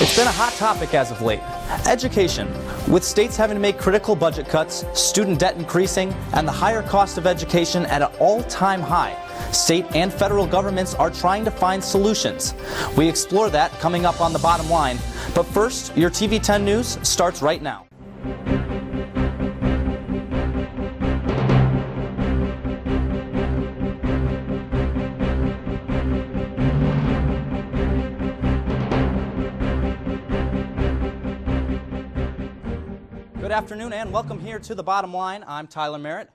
It's been a hot topic as of late. Education. With states having to make critical budget cuts, student debt increasing, and the higher cost of education at an all-time high, state and federal governments are trying to find solutions. We explore that coming up on The Bottom Line. But first, your TV 10 news starts right now. Good afternoon and welcome here to The Bottom Line. I'm Tyler Merritt.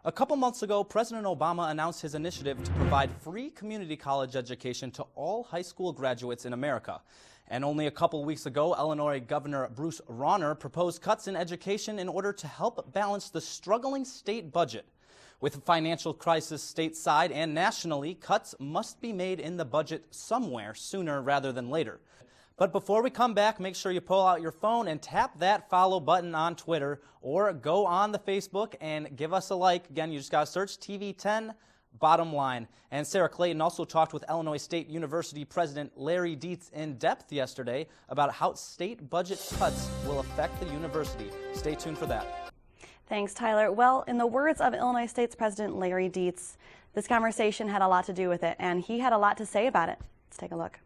A couple months ago, President Obama announced his initiative to provide free community college education to all high school graduates in America. And only a couple weeks ago, Illinois Governor Bruce Rauner proposed cuts in education in order to help balance the struggling state budget. With a financial crisis stateside and nationally, cuts must be made in the budget somewhere sooner rather than later. But before we come back, make sure you pull out your phone and tap that follow button on Twitter or go on the Facebook and give us a like. Again, you just got to search TV 10 Bottom Line. And Sarah Clayton also talked with Illinois State University President Larry Dietz in depth yesterday about how state budget cuts will affect the university. Stay tuned for that. Thanks, Tyler. Well, in the words of Illinois State's President Larry Dietz, this conversation had a lot to do with it, and he had a lot to say about it. Let's take a look.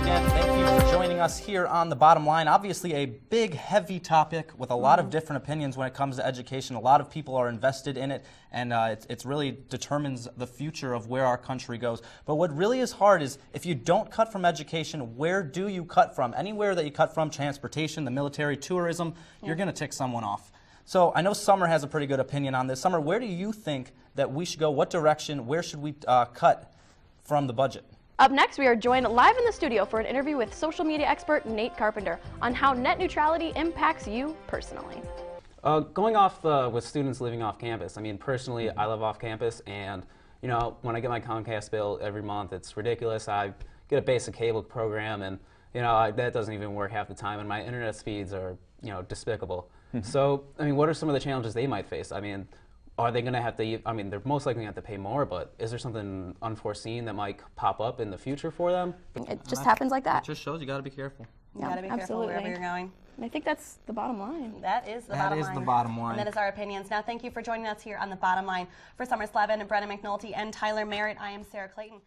Again, thank you for joining us here on The Bottom Line. Obviously a big, heavy topic with a lot of different opinions when it comes to education. A lot of people are invested in it, and it really determines the future of where our country goes. But what really is hard is if you don't cut from education, where do you cut from? Anywhere that you cut from, transportation, the military, tourism, you're going to tick someone off. So I know Summer has a pretty good opinion on this. Summer, where do you think that we should go? What direction? Where should we cut from the budget? Up next, we are joined live in the studio for an interview with social media expert Nate Carpenter on how net neutrality impacts you personally. Going off with students living off campus, I mean, personally, I live off campus, and, you know, when I get my Comcast bill every month, it's ridiculous. I get a basic cable program, and, you know, that doesn't even work half the time, and my internet speeds are, you know, despicable. So, I mean, what are some of the challenges they might face? I mean, are they going to have to, I mean, they're most likely going to have to pay more, but is there something unforeseen that might pop up in the future for them? It just happens like that. It just shows you got to be careful. You got to be careful wherever you're going. And I think that's the bottom line. That is the bottom line. That is the bottom line. And that is our opinions. Now, thank you for joining us here on The Bottom Line. For Summer Slevin, Brennan McNulty, and Tyler Merritt, I am Sarah Clayton.